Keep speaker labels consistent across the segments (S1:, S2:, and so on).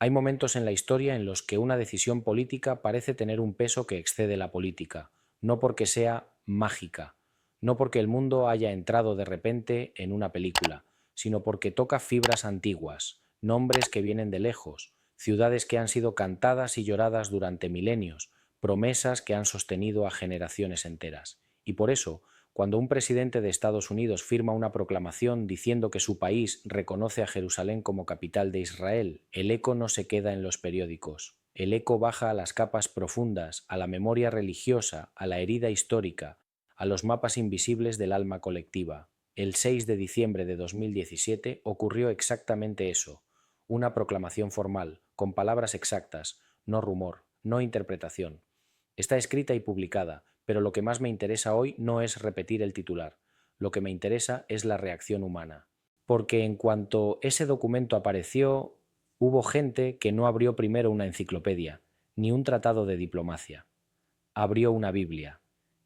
S1: Hay momentos en la historia en los que una decisión política parece tener un peso que excede la política, no porque sea mágica, no porque el mundo haya entrado de repente en una película, sino porque toca fibras antiguas, nombres que vienen de lejos, ciudades que han sido cantadas y lloradas durante milenios, promesas que han sostenido a generaciones enteras. Y por eso, cuando un presidente de Estados Unidos firma una proclamación diciendo que su país reconoce a Jerusalén como capital de Israel, el eco no se queda en los periódicos. El eco baja a las capas profundas, a la memoria religiosa, a la herida histórica, a los mapas invisibles del alma colectiva. El 6 de diciembre de 2017 ocurrió exactamente eso, una proclamación formal, con palabras exactas, no rumor, no interpretación. Está escrita y publicada, pero lo que más me interesa hoy no es repetir el titular, lo que me interesa es la reacción humana. Porque en cuanto ese documento apareció, hubo gente que no abrió primero una enciclopedia, ni un tratado de diplomacia. Abrió una Biblia.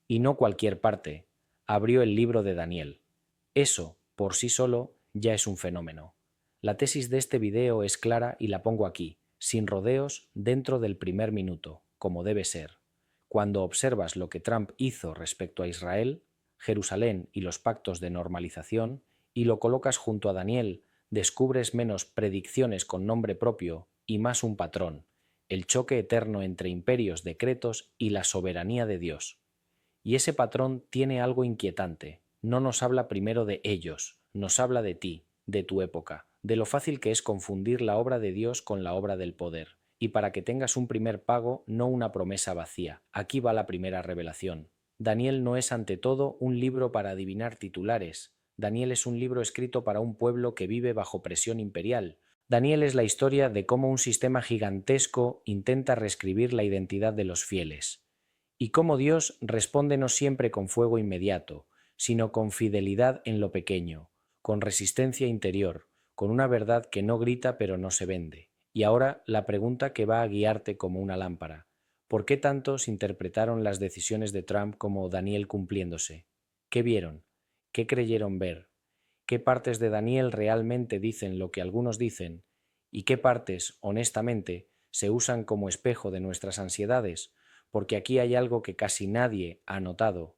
S1: Y no cualquier parte, abrió el libro de Daniel. Eso, por sí solo, ya es un fenómeno. La tesis de este video es clara y la pongo aquí, sin rodeos, dentro del primer minuto, como debe ser. Cuando observas lo que Trump hizo respecto a Israel, Jerusalén y los pactos de normalización, y lo colocas junto a Daniel, descubres menos predicciones con nombre propio y más un patrón, el choque eterno entre imperios, decretos y la soberanía de Dios. Y ese patrón tiene algo inquietante. No nos habla primero de ellos, nos habla de ti, de tu época, de lo fácil que es confundir la obra de Dios con la obra del poder. Y para que tengas un primer pago, no una promesa vacía. Aquí va la primera revelación. Daniel no es ante todo un libro para adivinar titulares. Daniel es un libro escrito para un pueblo que vive bajo presión imperial. Daniel es la historia de cómo un sistema gigantesco intenta reescribir la identidad de los fieles. Y cómo Dios responde no siempre con fuego inmediato, sino con fidelidad en lo pequeño, con resistencia interior, con una verdad que no grita pero no se vende. Y ahora la pregunta que va a guiarte como una lámpara. ¿Por qué tantos interpretaron las decisiones de Trump como Daniel cumpliéndose? ¿Qué vieron? ¿Qué creyeron ver? ¿Qué partes de Daniel realmente dicen lo que algunos dicen? ¿Y qué partes, honestamente, se usan como espejo de nuestras ansiedades? Porque aquí hay algo que casi nadie ha notado,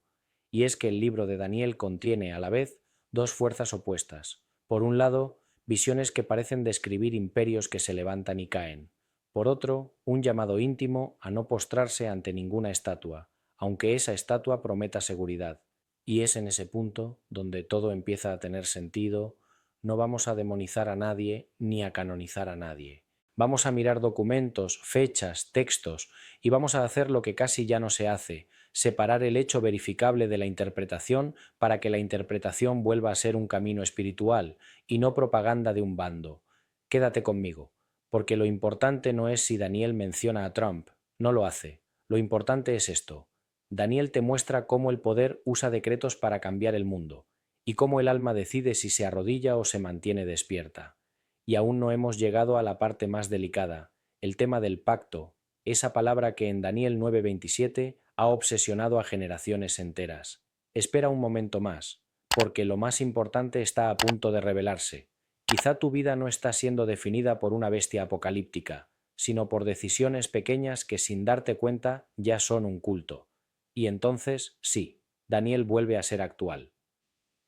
S1: y es que el libro de Daniel contiene a la vez dos fuerzas opuestas. Por un lado, visiones que parecen describir imperios que se levantan y caen. Por otro, un llamado íntimo a no postrarse ante ninguna estatua, aunque esa estatua prometa seguridad. Y es en ese punto donde todo empieza a tener sentido. No vamos a demonizar a nadie ni a canonizar a nadie. Vamos a mirar documentos, fechas, textos, y vamos a hacer lo que casi ya no se hace, separar el hecho verificable de la interpretación para que la interpretación vuelva a ser un camino espiritual y no propaganda de un bando. Quédate conmigo, porque lo importante no es si Daniel menciona a Trump, no lo hace. Lo importante es esto. Daniel te muestra cómo el poder usa decretos para cambiar el mundo, y cómo el alma decide si se arrodilla o se mantiene despierta. Y aún no hemos llegado a la parte más delicada, el tema del pacto, esa palabra que en Daniel 9:27 ha obsesionado a generaciones enteras. Espera un momento más, porque lo más importante está a punto de revelarse. Quizá tu vida no está siendo definida por una bestia apocalíptica, sino por decisiones pequeñas que sin darte cuenta ya son un culto. Y entonces, sí, Daniel vuelve a ser actual.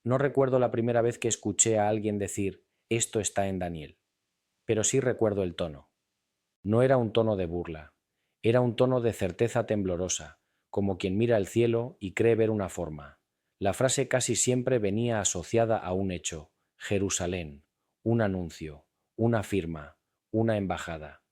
S1: No recuerdo la primera vez que escuché a alguien decir, esto está en Daniel, pero sí recuerdo el tono. No era un tono de burla, era un tono de certeza temblorosa, como quien mira el cielo y cree ver una forma. La frase casi siempre venía asociada a un hecho, Jerusalén, un anuncio, una firma, una embajada.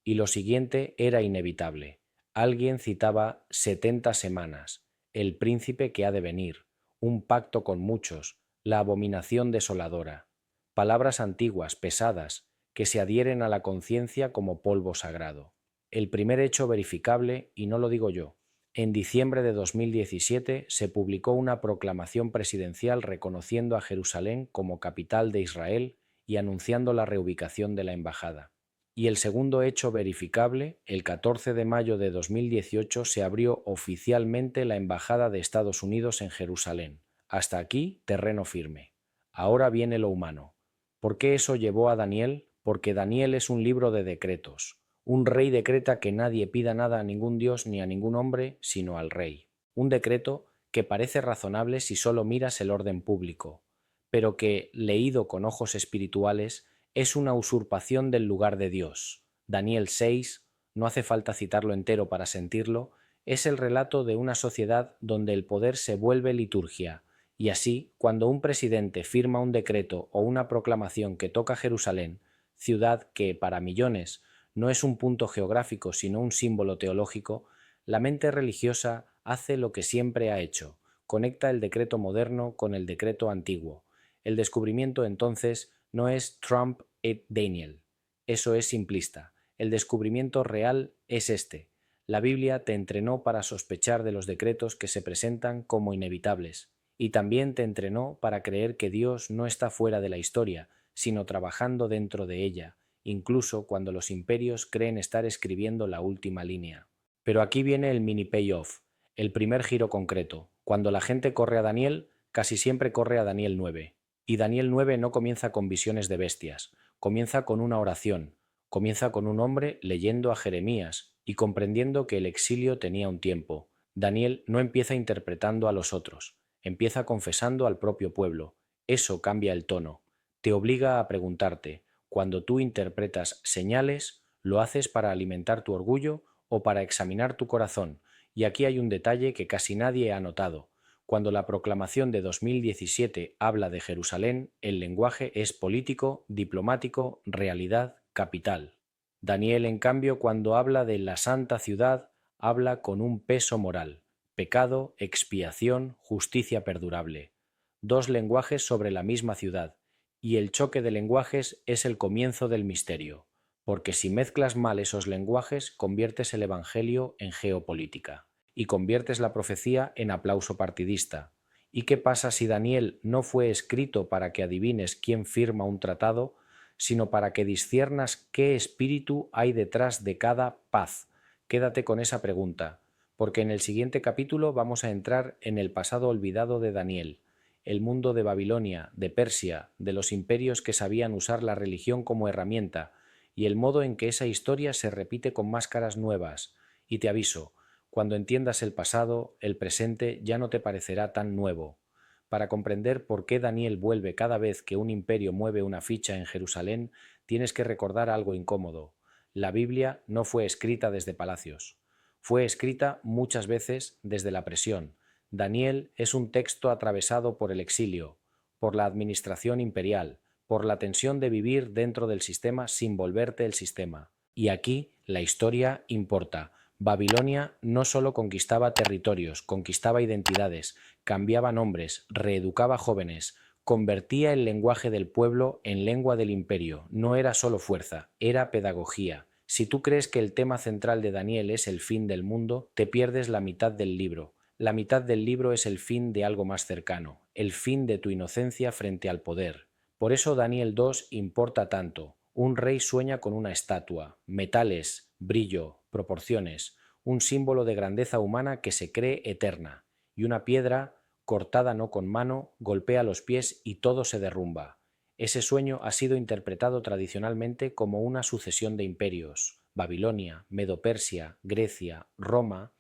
S1: Y lo siguiente era inevitable. Alguien citaba 70 semanas, el príncipe que ha de venir, un pacto con muchos, la abominación desoladora. Palabras antiguas, pesadas, que se adhieren a la conciencia como polvo sagrado. El primer hecho verificable, y no lo digo yo, en diciembre de 2017 se publicó una proclamación presidencial reconociendo a Jerusalén como capital de Israel y anunciando la reubicación de la embajada. Y el segundo hecho verificable, el 14 de mayo de 2018 se abrió oficialmente la Embajada de Estados Unidos en Jerusalén. Hasta aquí, terreno firme. Ahora viene lo humano. ¿Por qué eso llevó a Daniel? porque Daniel es un libro de decretos. Un rey decreta que nadie pida nada a ningún dios ni a ningún hombre, sino al rey. Un decreto que parece razonable si solo miras el orden público, pero que, leído con ojos espirituales, es una usurpación del lugar de Dios. Daniel 6, no hace falta citarlo entero para sentirlo, es el relato de una sociedad donde el poder se vuelve liturgia, y así, cuando un presidente firma un decreto o una proclamación que toca Jerusalén, ciudad que, para millones, no es un punto geográfico sino un símbolo teológico, la mente religiosa hace lo que siempre ha hecho, conecta el decreto moderno con el decreto antiguo. El descubrimiento entonces no es Trump et Daniel, eso es simplista. El descubrimiento real es este. La Biblia te entrenó para sospechar de los decretos que se presentan como inevitables, y también te entrenó para creer que Dios no está fuera de la historia, sino trabajando dentro de ella, incluso cuando los imperios creen estar escribiendo la última línea. Pero aquí viene el mini payoff, el primer giro concreto. Cuando la gente corre a Daniel, casi siempre corre a Daniel 9. Y Daniel 9 no comienza con visiones de bestias, comienza con una oración, comienza con un hombre leyendo a Jeremías y comprendiendo que el exilio tenía un tiempo. Daniel no empieza interpretando a los otros, empieza confesando al propio pueblo. Eso cambia el tono. Te obliga a preguntarte, cuando tú interpretas señales, ¿lo haces para alimentar tu orgullo o para examinar tu corazón? Y aquí hay un detalle que casi nadie ha notado. Cuando la proclamación de 2017 habla de Jerusalén, el lenguaje es político, diplomático, realidad, capital. Daniel, en cambio, cuando habla de la santa ciudad, habla con un peso moral: pecado, expiación, justicia perdurable. Dos lenguajes sobre la misma ciudad, y el choque de lenguajes es el comienzo del misterio, porque si mezclas mal esos lenguajes, conviertes el Evangelio en geopolítica y conviertes la profecía en aplauso partidista. ¿Y qué pasa si Daniel no fue escrito para que adivines quién firma un tratado, sino para que disciernas qué espíritu hay detrás de cada paz? Quédate con esa pregunta, porque en el siguiente capítulo vamos a entrar en el pasado olvidado de Daniel, el mundo de Babilonia, de Persia, de los imperios que sabían usar la religión como herramienta, y el modo en que esa historia se repite con máscaras nuevas. Y te aviso, cuando entiendas el pasado, el presente ya no te parecerá tan nuevo. Para comprender por qué Daniel vuelve cada vez que un imperio mueve una ficha en Jerusalén, tienes que recordar algo incómodo. La Biblia no fue escrita desde palacios. Fue escrita muchas veces desde la presión. Daniel es un texto atravesado por el exilio, por la administración imperial, por la tensión de vivir dentro del sistema sin volverte el sistema. Y aquí la historia importa. Babilonia no solo conquistaba territorios, conquistaba identidades, cambiaba nombres, reeducaba jóvenes, convertía el lenguaje del pueblo en lengua del imperio. No era solo fuerza, era pedagogía. Si tú crees que el tema central de Daniel es el fin del mundo, te pierdes la mitad del libro. La mitad del libro es el fin de algo más cercano, el fin de tu inocencia frente al poder. Por eso Daniel 2 importa tanto. Un rey sueña con una estatua, metales, brillo, proporciones, un símbolo de grandeza humana que se cree eterna, y una piedra, cortada no con mano, golpea los pies y todo se derrumba. Ese sueño ha sido interpretado tradicionalmente como una sucesión de imperios: Babilonia, Medo-Persia, Grecia, Roma,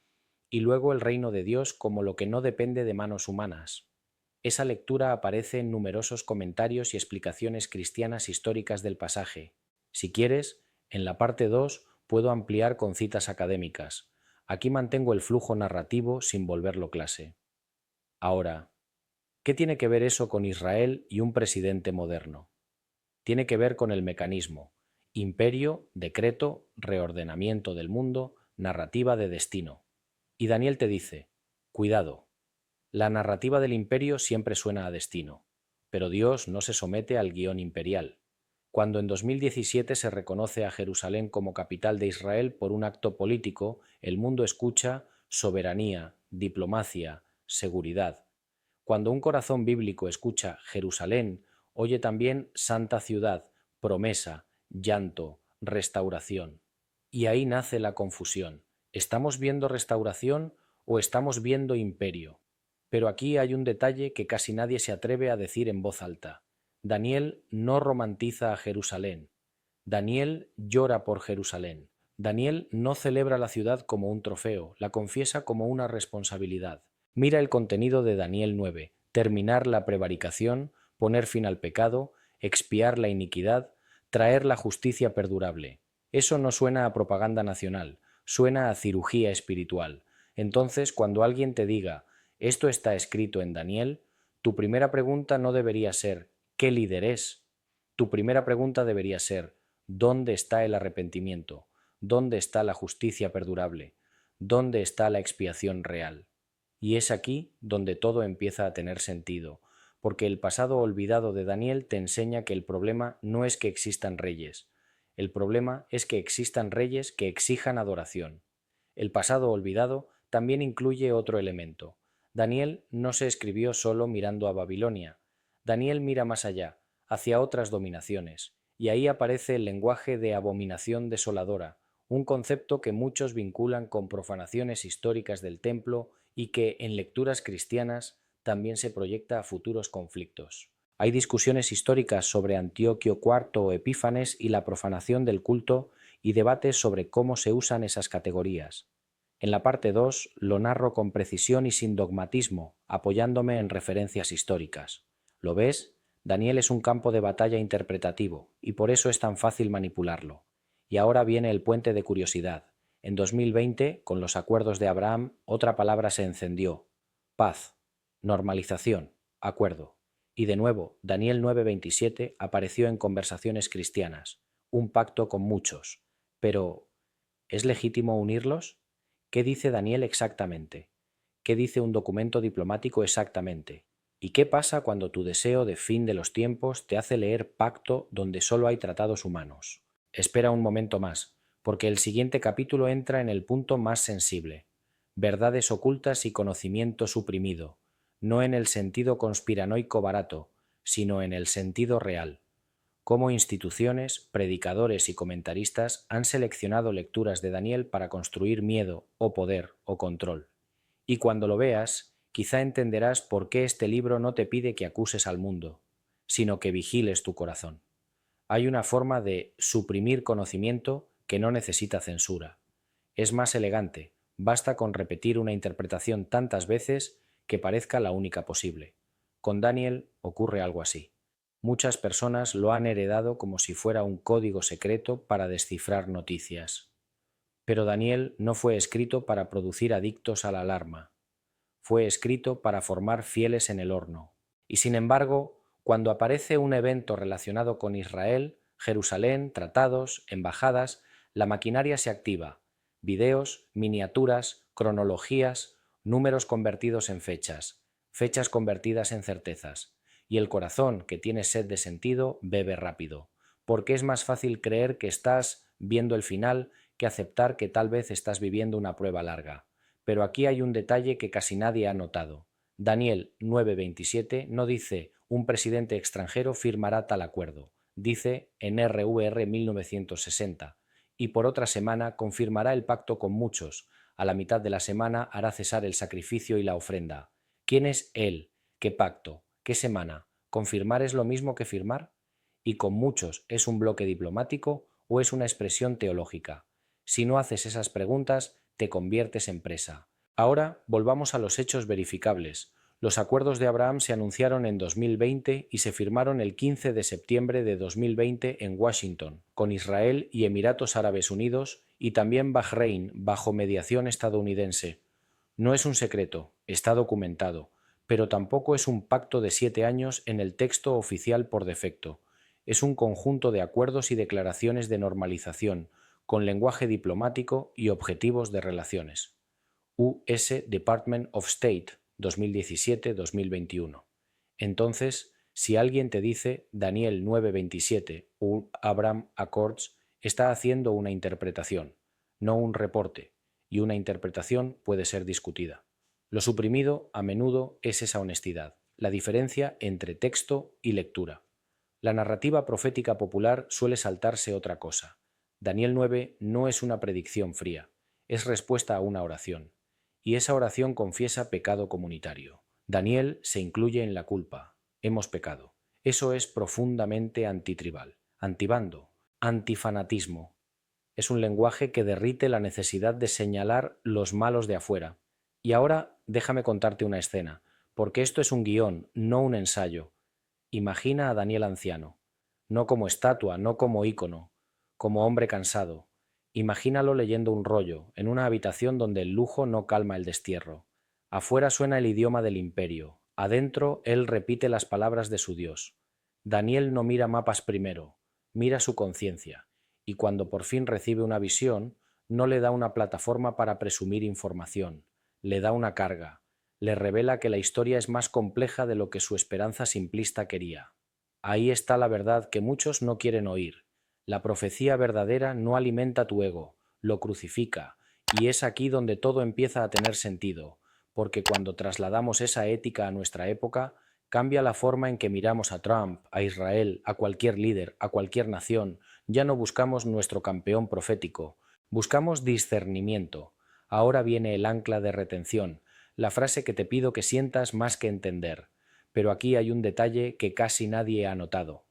S1: y luego el reino de Dios como lo que no depende de manos humanas. Esa lectura aparece en numerosos comentarios y explicaciones cristianas históricas del pasaje. Si quieres, en la parte 2 puedo ampliar con citas académicas. Aquí mantengo el flujo narrativo sin volverlo clase. Ahora, ¿qué tiene que ver eso con Israel y un presidente moderno? Tiene que ver con el mecanismo: imperio, decreto, reordenamiento del mundo, narrativa de destino. Y Daniel te dice, cuidado, la narrativa del imperio siempre suena a destino, pero Dios no se somete al guión imperial. Cuando en 2017 se reconoce a Jerusalén como capital de Israel por un acto político, el mundo escucha soberanía, diplomacia, seguridad. Cuando un corazón bíblico escucha Jerusalén, oye también santa ciudad, promesa, llanto, restauración. Y ahí nace la confusión. ¿Estamos viendo restauración o estamos viendo imperio? Pero aquí hay un detalle que casi nadie se atreve a decir en voz alta. Daniel no romantiza a Jerusalén. Daniel llora por Jerusalén. Daniel no celebra la ciudad como un trofeo, la confiesa como una responsabilidad. Mira el contenido de Daniel 9: terminar la prevaricación, poner fin al pecado, expiar la iniquidad, traer la justicia perdurable. Eso no suena a propaganda nacional, suena a cirugía espiritual. Entonces, cuando alguien te diga, esto está escrito en Daniel, tu primera pregunta no debería ser, ¿qué líder es? Tu primera pregunta debería ser, ¿dónde está el arrepentimiento? ¿Dónde está la justicia perdurable? ¿Dónde está la expiación real? Y es aquí donde todo empieza a tener sentido, porque el pasado olvidado de Daniel te enseña que el problema no es que existan reyes, el problema es que existan reyes que exijan adoración. El pasado olvidado también incluye otro elemento. Daniel no se escribió solo mirando a Babilonia. Daniel mira más allá, hacia otras dominaciones, y ahí aparece el lenguaje de abominación desoladora, un concepto que muchos vinculan con profanaciones históricas del templo y que, en lecturas cristianas, también se proyecta a futuros conflictos. Hay discusiones históricas sobre Antioquio IV o Epífanes y la profanación del culto y debates sobre cómo se usan esas categorías. En la parte 2 lo narro con precisión y sin dogmatismo, apoyándome en referencias históricas. ¿Lo ves? Daniel es un campo de batalla interpretativo y por eso es tan fácil manipularlo. Y ahora viene el puente de curiosidad. En 2020, con los acuerdos de Abraham, otra palabra se encendió: paz, normalización, acuerdo. Y de nuevo, Daniel 9:27 apareció en conversaciones cristianas, un pacto con muchos. Pero, ¿es legítimo unirlos? ¿Qué dice Daniel exactamente? ¿Qué dice un documento diplomático exactamente? ¿Y qué pasa cuando tu deseo de fin de los tiempos te hace leer pacto donde solo hay tratados humanos? Espera un momento más, porque el siguiente capítulo entra en el punto más sensible: verdades ocultas y conocimiento suprimido, no en el sentido conspiranoico barato, sino en el sentido real. Cómo instituciones, predicadores y comentaristas han seleccionado lecturas de Daniel para construir miedo, o poder, o control. Y cuando lo veas, quizá entenderás por qué este libro no te pide que acuses al mundo, sino que vigiles tu corazón. Hay una forma de suprimir conocimiento que no necesita censura. Es más elegante, basta con repetir una interpretación tantas veces que parezca la única posible. Con Daniel ocurre algo así. Muchas personas lo han heredado como si fuera un código secreto para descifrar noticias. Pero Daniel no fue escrito para producir adictos a la alarma. Fue escrito para formar fieles en el horno. Y sin embargo, cuando aparece un evento relacionado con Israel, Jerusalén, tratados, embajadas, la maquinaria se activa: videos, miniaturas, cronologías, números convertidos en fechas, fechas convertidas en certezas. Y el corazón, que tiene sed de sentido, bebe rápido, porque es más fácil creer que estás viendo el final que aceptar que tal vez estás viviendo una prueba larga. Pero aquí hay un detalle que casi nadie ha notado. Daniel 9:27 no dice un presidente extranjero firmará tal acuerdo, dice en RUR 1960, y por otra semana confirmará el pacto con muchos, a la mitad de la semana hará cesar el sacrificio y la ofrenda. ¿Quién es él? ¿Qué pacto? ¿Qué semana? ¿Confirmar es lo mismo que firmar? ¿Y con muchos es un bloque diplomático o es una expresión teológica? Si no haces esas preguntas, te conviertes en presa. Ahora volvamos a los hechos verificables. Los acuerdos de Abraham se anunciaron en 2020 y se firmaron el 15 de septiembre de 2020 en Washington, con Israel y Emiratos Árabes Unidos y también Bahrein bajo mediación estadounidense. No es un secreto, está documentado, pero tampoco es un pacto de 7 años en el texto oficial por defecto. Es un conjunto de acuerdos y declaraciones de normalización, con lenguaje diplomático y objetivos de relaciones. US Department of State, 2017-2021. Entonces, si alguien te dice Daniel 9:27 o Abraham Accords, está haciendo una interpretación, no un reporte, y una interpretación puede ser discutida. Lo suprimido a menudo es esa honestidad, la diferencia entre texto y lectura. La narrativa profética popular suele saltarse otra cosa. Daniel 9 no es una predicción fría, es respuesta a una oración. Y esa oración confiesa pecado comunitario. Daniel se incluye en la culpa. Hemos pecado. Eso es profundamente antitribal, antibando, Antifanatismo. Es un lenguaje que derrite la necesidad de señalar los malos de afuera. Y ahora déjame contarte una escena, porque esto es un guión, no un ensayo. Imagina a Daniel anciano, no como estatua, no como ícono, como hombre cansado. Imagínalo leyendo un rollo, en una habitación donde el lujo no calma el destierro. Afuera suena el idioma del imperio, adentro él repite las palabras de su Dios. Daniel no mira mapas primero, mira su conciencia, y cuando por fin recibe una visión, no le da una plataforma para presumir información, le da una carga, le revela que la historia es más compleja de lo que su esperanza simplista quería. Ahí está la verdad que muchos no quieren oír. La profecía verdadera no alimenta tu ego, lo crucifica, y es aquí donde todo empieza a tener sentido, porque cuando trasladamos esa ética a nuestra época, cambia la forma en que miramos a Trump, a Israel, a cualquier líder, a cualquier nación. Ya no buscamos nuestro campeón profético, buscamos discernimiento. Ahora viene el ancla de retención, la frase que te pido que sientas más que entender. Pero aquí hay un detalle que casi nadie ha notado.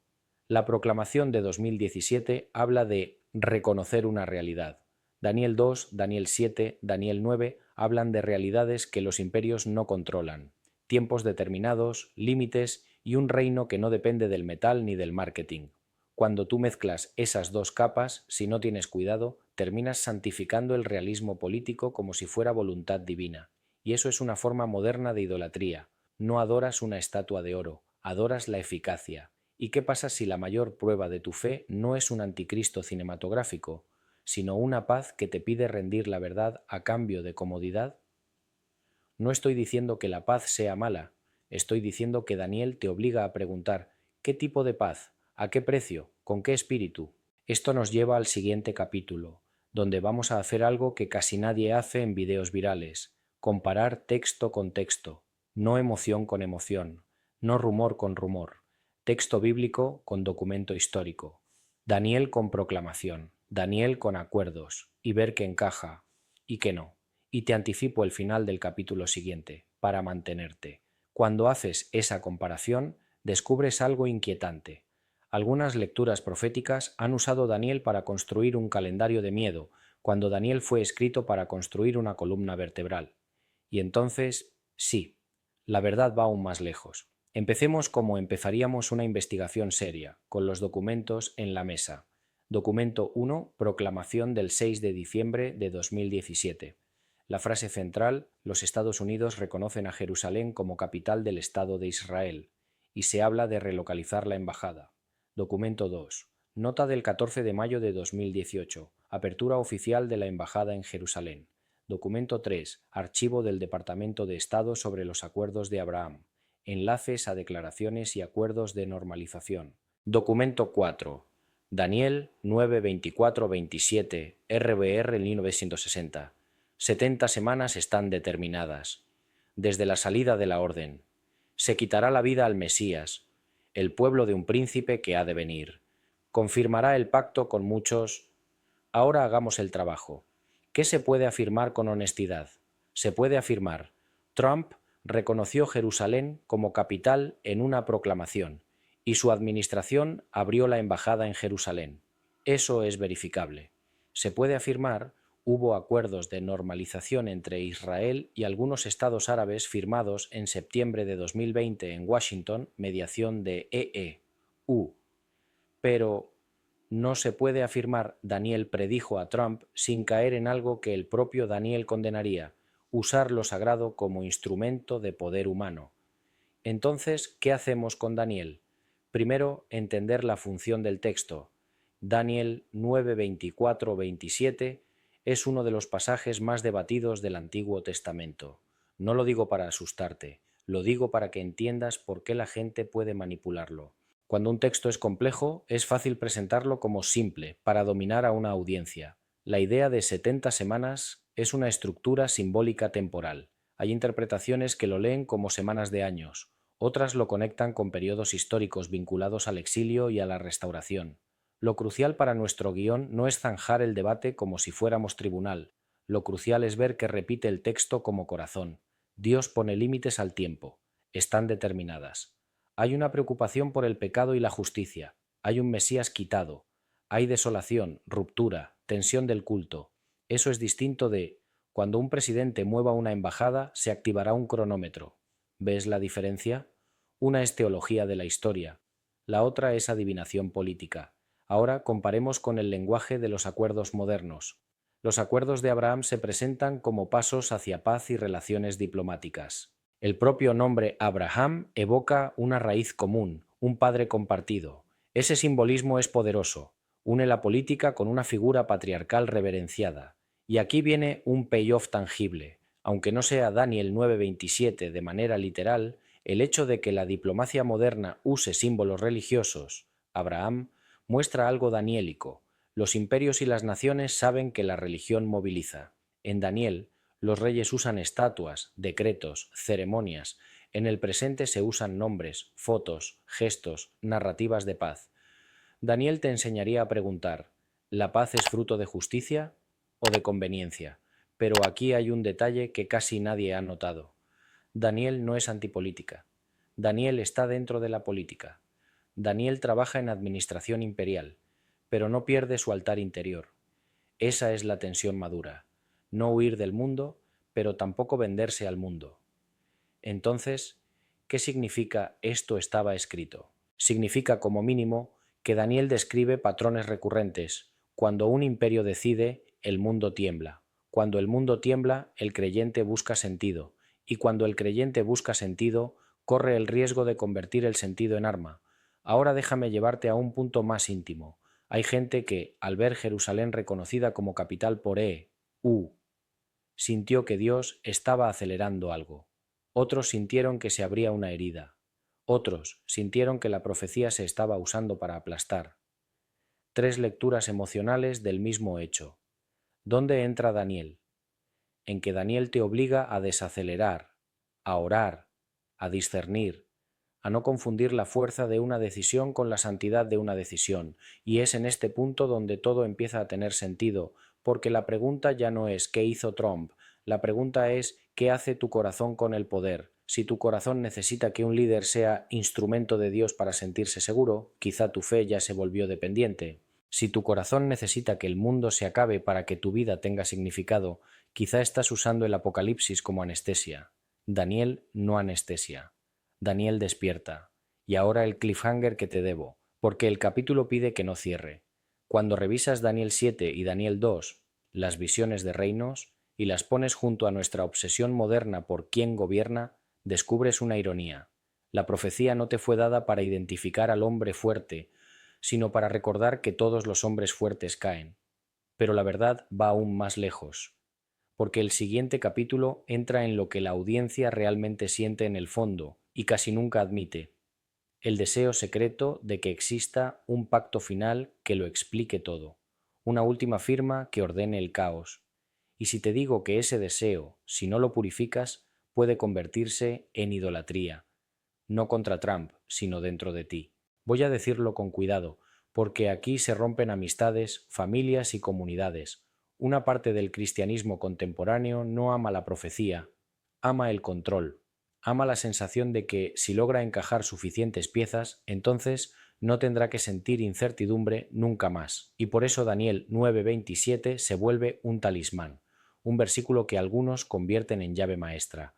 S1: La proclamación de 2017 habla de reconocer una realidad. Daniel 2, Daniel 7, Daniel 9 hablan de realidades que los imperios no controlan, tiempos determinados, límites y un reino que no depende del metal ni del marketing. Cuando tú mezclas esas dos capas, si no tienes cuidado, terminas santificando el realismo político como si fuera voluntad divina. Y eso es una forma moderna de idolatría. No adoras una estatua de oro, adoras la eficacia. ¿Y qué pasa si la mayor prueba de tu fe no es un anticristo cinematográfico, sino una paz que te pide rendir la verdad a cambio de comodidad? No estoy diciendo que la paz sea mala, estoy diciendo que Daniel te obliga a preguntar ¿qué tipo de paz? ¿A qué precio? ¿Con qué espíritu? Esto nos lleva al siguiente capítulo, donde vamos a hacer algo que casi nadie hace en videos virales: comparar texto con texto, no emoción con emoción, no rumor con rumor, texto bíblico con documento histórico, Daniel con proclamación, Daniel con acuerdos, y ver qué encaja y qué no. Y te anticipo el final del capítulo siguiente, para mantenerte. Cuando haces esa comparación, descubres algo inquietante. Algunas lecturas proféticas han usado Daniel para construir un calendario de miedo, cuando Daniel fue escrito para construir una columna vertebral. Y entonces, sí, la verdad va aún más lejos. Empecemos como empezaríamos una investigación seria, con los documentos en la mesa. Documento 1, proclamación del 6 de diciembre de 2017. La frase central: los Estados Unidos reconocen a Jerusalén como capital del Estado de Israel, y se habla de relocalizar la embajada. Documento 2. Nota del 14 de mayo de 2018. Apertura oficial de la embajada en Jerusalén. Documento 3. Archivo del Departamento de Estado sobre los acuerdos de Abraham. Enlaces a declaraciones y acuerdos de normalización. Documento 4. Daniel 9-24-27, RBR 1960. 70 semanas están determinadas. Desde la salida de la orden. Se quitará la vida al Mesías, el pueblo de un príncipe que ha de venir. Confirmará el pacto con muchos. Ahora hagamos el trabajo. ¿Qué se puede afirmar con honestidad? Se puede afirmar: Trump reconoció Jerusalén como capital en una proclamación, y su administración abrió la embajada en Jerusalén. Eso es verificable. Se puede afirmar: hubo acuerdos de normalización entre Israel y algunos estados árabes firmados en septiembre de 2020 en Washington, mediación de EU. Pero no se puede afirmar: Daniel predijo a Trump, sin caer en algo que el propio Daniel condenaría: usar lo sagrado como instrumento de poder humano. Entonces, ¿qué hacemos con Daniel? Primero, entender la función del texto. Daniel 9:24-27 es uno de los pasajes más debatidos del Antiguo Testamento. No lo digo para asustarte, lo digo para que entiendas por qué la gente puede manipularlo. Cuando un texto es complejo, es fácil presentarlo como simple, para dominar a una audiencia. La idea de 70 semanas es una estructura simbólica temporal. Hay interpretaciones que lo leen como semanas de años, otras lo conectan con periodos históricos vinculados al exilio y a la restauración. Lo crucial para nuestro guión no es zanjar el debate como si fuéramos tribunal. Lo crucial es ver que repite el texto como corazón. Dios pone límites al tiempo. Están determinadas. Hay una preocupación por el pecado y la justicia. Hay un Mesías quitado. Hay desolación, ruptura, tensión del culto. Eso es distinto de cuando un presidente mueva una embajada, se activará un cronómetro. ¿Ves la diferencia? Una es teología de la historia, la otra es adivinación política. Ahora comparemos con el lenguaje de los acuerdos modernos. Los acuerdos de Abraham se presentan como pasos hacia paz y relaciones diplomáticas. El propio nombre Abraham evoca una raíz común, un padre compartido. Ese simbolismo es poderoso. Une la política con una figura patriarcal reverenciada. Y aquí viene un payoff tangible. Aunque no sea Daniel 9:27 de manera literal, el hecho de que la diplomacia moderna use símbolos religiosos, Abraham, muestra algo daniélico. Los imperios y las naciones saben que la religión moviliza. En Daniel, los reyes usan estatuas, decretos, ceremonias. En el presente se usan nombres, fotos, gestos, narrativas de paz. Daniel te enseñaría a preguntar, ¿la paz es fruto de justicia o de conveniencia? Pero aquí hay un detalle que casi nadie ha notado. Daniel no es antipolítica. Daniel está dentro de la política. Daniel trabaja en administración imperial, pero no pierde su altar interior. Esa es la tensión madura. No huir del mundo, pero tampoco venderse al mundo. Entonces, ¿qué significa esto estaba escrito? Significa, como mínimo, que Daniel describe patrones recurrentes. Cuando un imperio decide, el mundo tiembla. Cuando el mundo tiembla, el creyente busca sentido. Y cuando el creyente busca sentido, corre el riesgo de convertir el sentido en arma. Ahora déjame llevarte a un punto más íntimo. Hay gente que, al ver Jerusalén reconocida como capital por EU, sintió que Dios estaba acelerando algo. Otros sintieron que se abría una herida. Otros sintieron que la profecía se estaba usando para aplastar. Tres lecturas emocionales del mismo hecho. ¿Dónde entra Daniel? En que Daniel te obliga a desacelerar, a orar, a discernir, a no confundir la fuerza de una decisión con la santidad de una decisión, y es en este punto donde todo empieza a tener sentido, porque la pregunta ya no es ¿qué hizo Trump? La pregunta es ¿qué hace tu corazón con el poder? Si tu corazón necesita que un líder sea instrumento de Dios para sentirse seguro, quizá tu fe ya se volvió dependiente. Si tu corazón necesita que el mundo se acabe para que tu vida tenga significado, quizá estás usando el apocalipsis como anestesia. Daniel no anestesia. Daniel despierta. Y ahora el cliffhanger que te debo, porque el capítulo pide que no cierre. Cuando revisas Daniel 7 y Daniel 2, las visiones de reinos, y las pones junto a nuestra obsesión moderna por quién gobierna, descubres una ironía. La profecía no te fue dada para identificar al hombre fuerte, sino para recordar que todos los hombres fuertes caen. Pero la verdad va aún más lejos, porque el siguiente capítulo entra en lo que la audiencia realmente siente en el fondo y casi nunca admite, el deseo secreto de que exista un pacto final que lo explique todo, una última firma que ordene el caos. Y si te digo que ese deseo, si no lo purificas, puede convertirse en idolatría, no contra Trump, sino dentro de ti. Voy a decirlo con cuidado, porque aquí se rompen amistades, familias y comunidades. Una parte del cristianismo contemporáneo no ama la profecía, ama el control, ama la sensación de que si logra encajar suficientes piezas, entonces no tendrá que sentir incertidumbre nunca más. Y por eso Daniel 9:27 se vuelve un talismán, un versículo que algunos convierten en llave maestra.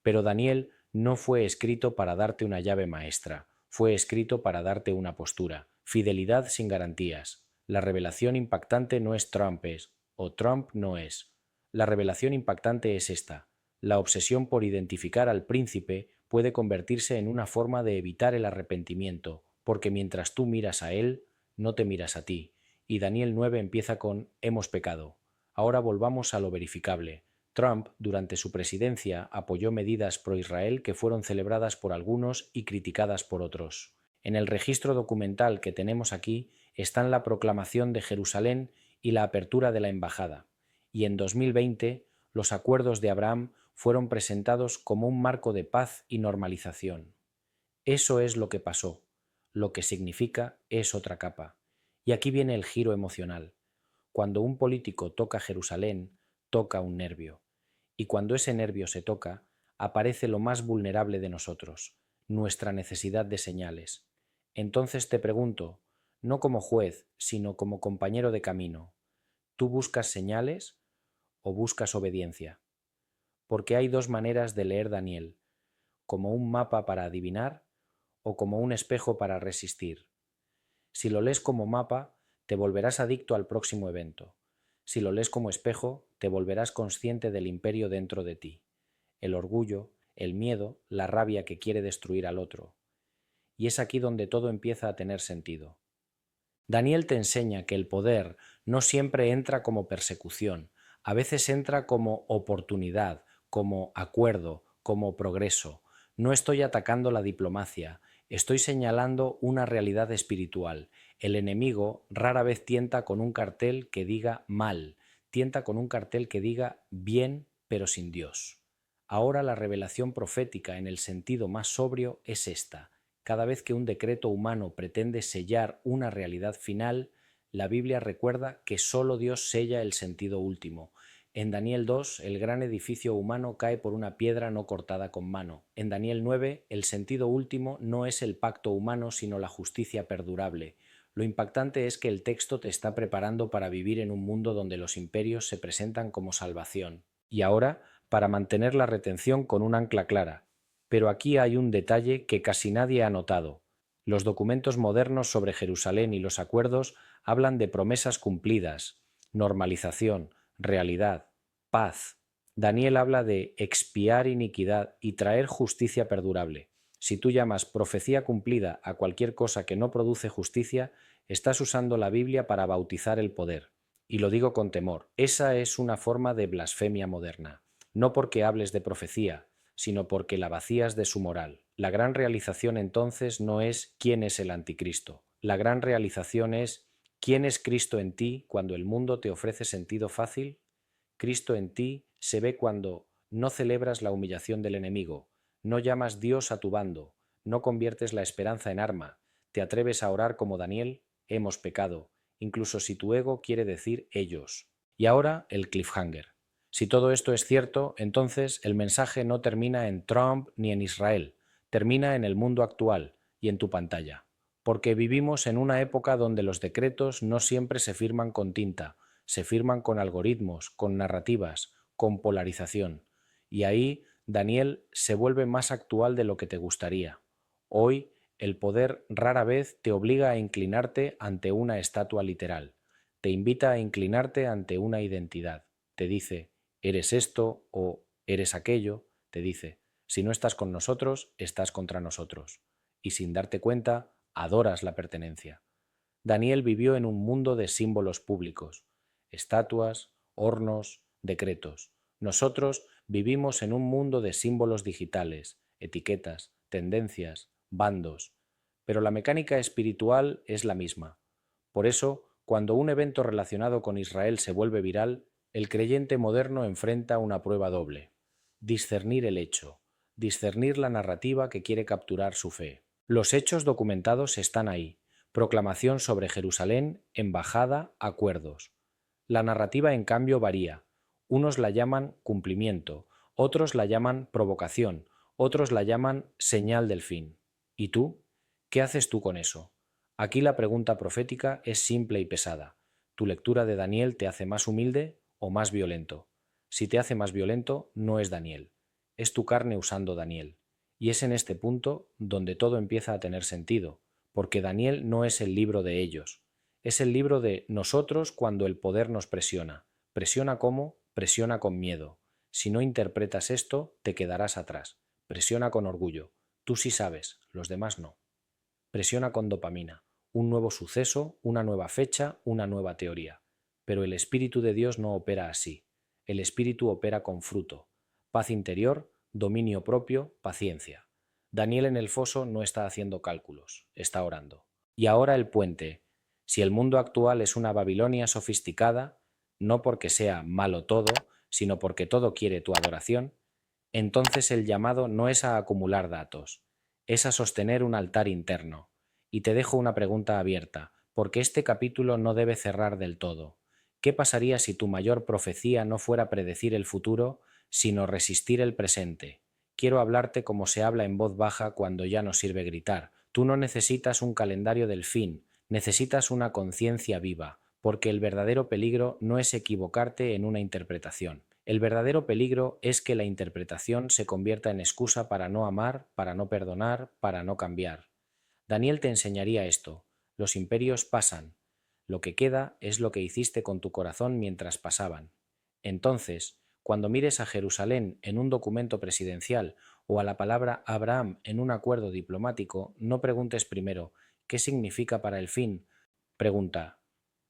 S1: Pero Daniel no fue escrito para darte una llave maestra, fue escrito para darte una postura, fidelidad sin garantías. La revelación impactante no es Trump es, o Trump no es. La revelación impactante es esta. La obsesión por identificar al príncipe puede convertirse en una forma de evitar el arrepentimiento, porque mientras tú miras a él, no te miras a ti. Y Daniel 9 empieza con hemos pecado. Ahora volvamos a lo verificable. Trump, durante su presidencia, apoyó medidas pro-Israel que fueron celebradas por algunos y criticadas por otros. En el registro documental que tenemos aquí están la proclamación de Jerusalén y la apertura de la embajada. Y en 2020, los acuerdos de Abraham fueron presentados como un marco de paz y normalización. Eso es lo que pasó. Lo que significa es otra capa. Y aquí viene el giro emocional. Cuando un político toca Jerusalén, toca un nervio. Y cuando ese nervio se toca, aparece lo más vulnerable de nosotros, nuestra necesidad de señales. Entonces te pregunto, no como juez, sino como compañero de camino. ¿Tú buscas señales o buscas obediencia? Porque hay dos maneras de leer Daniel, como un mapa para adivinar o como un espejo para resistir. Si lo lees como mapa, te volverás adicto al próximo evento. Si lo lees como espejo, te volverás consciente del imperio dentro de ti, el orgullo, el miedo, la rabia que quiere destruir al otro. Y es aquí donde todo empieza a tener sentido. Daniel te enseña que el poder no siempre entra como persecución, a veces entra como oportunidad, como acuerdo, como progreso. No estoy atacando la diplomacia, estoy señalando una realidad espiritual. El enemigo rara vez tienta con un cartel que diga mal, tienta con un cartel que diga bien, pero sin Dios. Ahora la revelación profética en el sentido más sobrio es esta. Cada vez que un decreto humano pretende sellar una realidad final, la Biblia recuerda que solo Dios sella el sentido último. En Daniel 2, el gran edificio humano cae por una piedra no cortada con mano. En Daniel 9, el sentido último no es el pacto humano, sino la justicia perdurable. Lo impactante es que el texto te está preparando para vivir en un mundo donde los imperios se presentan como salvación. Y ahora, para mantener la retención con un ancla clara. Pero aquí hay un detalle que casi nadie ha notado. Los documentos modernos sobre Jerusalén y los acuerdos hablan de promesas cumplidas, normalización, realidad, paz. Daniel habla de expiar iniquidad y traer justicia perdurable. Si tú llamas profecía cumplida a cualquier cosa que no produce justicia, estás usando la Biblia para bautizar el poder. Y lo digo con temor. Esa es una forma de blasfemia moderna. No porque hables de profecía, sino porque la vacías de su moral. La gran realización entonces no es quién es el anticristo. La gran realización es quién es Cristo en ti cuando el mundo te ofrece sentido fácil. Cristo en ti se ve cuando no celebras la humillación del enemigo, no llamas Dios a tu bando, no conviertes la esperanza en arma, te atreves a orar como Daniel, hemos pecado, incluso si tu ego quiere decir ellos. Y ahora el cliffhanger. Si todo esto es cierto, entonces el mensaje no termina en Trump ni en Israel, termina en el mundo actual y en tu pantalla. Porque vivimos en una época donde los decretos no siempre se firman con tinta, se firman con algoritmos, con narrativas, con polarización. Y ahí Daniel se vuelve más actual de lo que te gustaría. Hoy el poder rara vez te obliga a inclinarte ante una estatua literal, te invita a inclinarte ante una identidad. Te dice, eres esto o eres aquello, te dice, si no estás con nosotros, estás contra nosotros. Y sin darte cuenta, adoras la pertenencia. Daniel vivió en un mundo de símbolos públicos, estatuas, hornos, decretos. Nosotros vivimos en un mundo de símbolos digitales, etiquetas, tendencias, bandos. Pero la mecánica espiritual es la misma. Por eso, cuando un evento relacionado con Israel se vuelve viral, el creyente moderno enfrenta una prueba doble: discernir el hecho, discernir la narrativa que quiere capturar su fe. Los hechos documentados están ahí: proclamación sobre Jerusalén, embajada, acuerdos. La narrativa, en cambio, varía. Unos la llaman cumplimiento, otros la llaman provocación, otros la llaman señal del fin. ¿Y tú? ¿Qué haces tú con eso? Aquí la pregunta profética es simple y pesada. ¿Tu lectura de Daniel te hace más humilde o más violento? Si te hace más violento, no es Daniel. Es tu carne usando Daniel. Y es en este punto donde todo empieza a tener sentido, porque Daniel no es el libro de ellos. Es el libro de nosotros cuando el poder nos presiona. ¿Presiona cómo? Presiona con miedo. Si no interpretas esto, te quedarás atrás. Presiona con orgullo. Tú sí sabes, los demás no. Presiona con dopamina, un nuevo suceso, una nueva fecha, una nueva teoría. Pero el Espíritu de Dios no opera así. El Espíritu opera con fruto, paz interior, dominio propio, paciencia. Daniel en el foso no está haciendo cálculos, está orando. Y ahora el puente. Si el mundo actual es una Babilonia sofisticada, no porque sea malo todo, sino porque todo quiere tu adoración, entonces el llamado no es a acumular datos, es a sostener un altar interno. Y te dejo una pregunta abierta, porque este capítulo no debe cerrar del todo. ¿Qué pasaría si tu mayor profecía no fuera predecir el futuro, sino resistir el presente? Quiero hablarte como se habla en voz baja cuando ya no sirve gritar. Tú no necesitas un calendario del fin, Necesitas una conciencia viva, porque el verdadero peligro no es equivocarte en una interpretación. El verdadero peligro es que la interpretación se convierta en excusa para no amar, para no perdonar, para no cambiar. Daniel te enseñaría esto. Los imperios pasan. Lo que queda es lo que hiciste con tu corazón mientras pasaban. Entonces, cuando mires a Jerusalén en un documento presidencial o a la palabra Abraham en un acuerdo diplomático, no preguntes primero ¿qué significa para el fin? Pregunta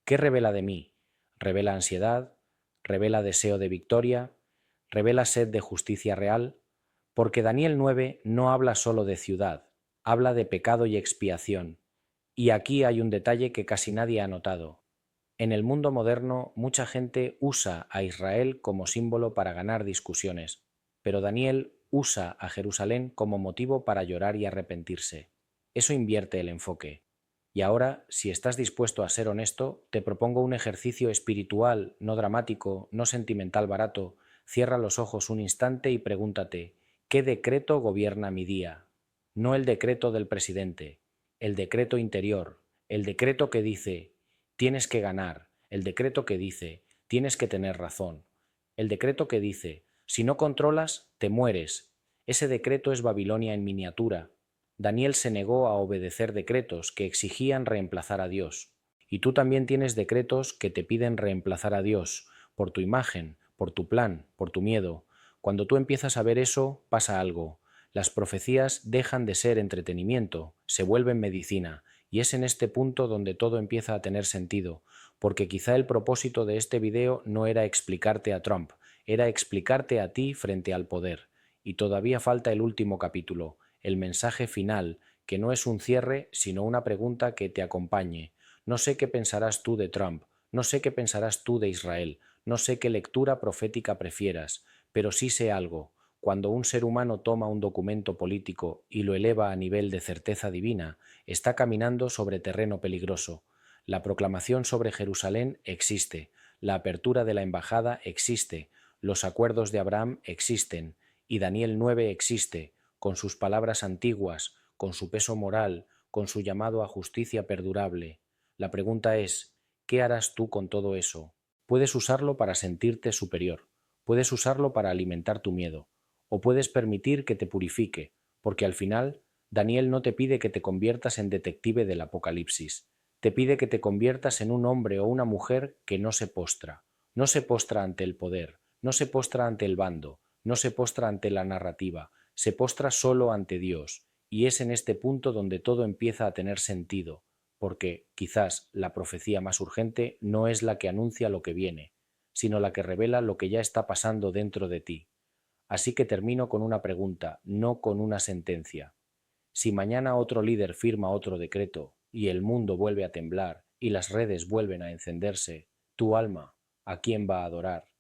S1: ¿qué revela de mí? ¿Revela ansiedad? ¿Revela deseo de victoria? ¿Revela sed de justicia real? Porque Daniel 9 no habla solo de ciudad, habla de pecado y expiación. Y aquí hay un detalle que casi nadie ha notado. En el mundo moderno, mucha gente usa a Israel como símbolo para ganar discusiones, pero Daniel usa a Jerusalén como motivo para llorar y arrepentirse. Eso invierte el enfoque. Y ahora, si estás dispuesto a ser honesto, te propongo un ejercicio espiritual, no dramático, no sentimental barato. Cierra los ojos un instante y pregúntate, ¿qué decreto gobierna mi día? No el decreto del presidente, el decreto interior, el decreto que dice, tienes que ganar, el decreto que dice, tienes que tener razón, el decreto que dice, si no controlas, te mueres. Ese decreto es Babilonia en miniatura. Daniel se negó a obedecer decretos que exigían reemplazar a Dios. Y tú también tienes decretos que te piden reemplazar a Dios, por tu imagen, por tu plan, por tu miedo. Cuando tú empiezas a ver eso, pasa algo. Las profecías dejan de ser entretenimiento, se vuelven medicina, y es en este punto donde todo empieza a tener sentido, porque quizá el propósito de este video no era explicarte a Trump, era explicarte a ti frente al poder. Y todavía falta el último capítulo, el mensaje final, que no es un cierre, sino una pregunta que te acompañe. No sé qué pensarás tú de Trump, no sé qué pensarás tú de Israel, no sé qué lectura profética prefieras, pero sí sé algo. Cuando un ser humano toma un documento político y lo eleva a nivel de certeza divina, está caminando sobre terreno peligroso. La proclamación sobre Jerusalén existe, la apertura de la embajada existe, los acuerdos de Abraham existen, y Daniel 9 existe, con sus palabras antiguas, con su peso moral, con su llamado a justicia perdurable. La pregunta es, ¿qué harás tú con todo eso? Puedes usarlo para sentirte superior, puedes usarlo para alimentar tu miedo, o puedes permitir que te purifique, porque al final Daniel no te pide que te conviertas en detective del Apocalipsis, te pide que te conviertas en un hombre o una mujer que no se postra ante el poder, no se postra ante el bando, no se postra ante la narrativa, se postra solo ante Dios, y es en este punto donde todo empieza a tener sentido, porque quizás la profecía más urgente no es la que anuncia lo que viene, sino la que revela lo que ya está pasando dentro de ti. Así que termino con una pregunta, no con una sentencia. Si mañana otro líder firma otro decreto, y el mundo vuelve a temblar, y las redes vuelven a encenderse, tu alma, ¿a quién va a adorar?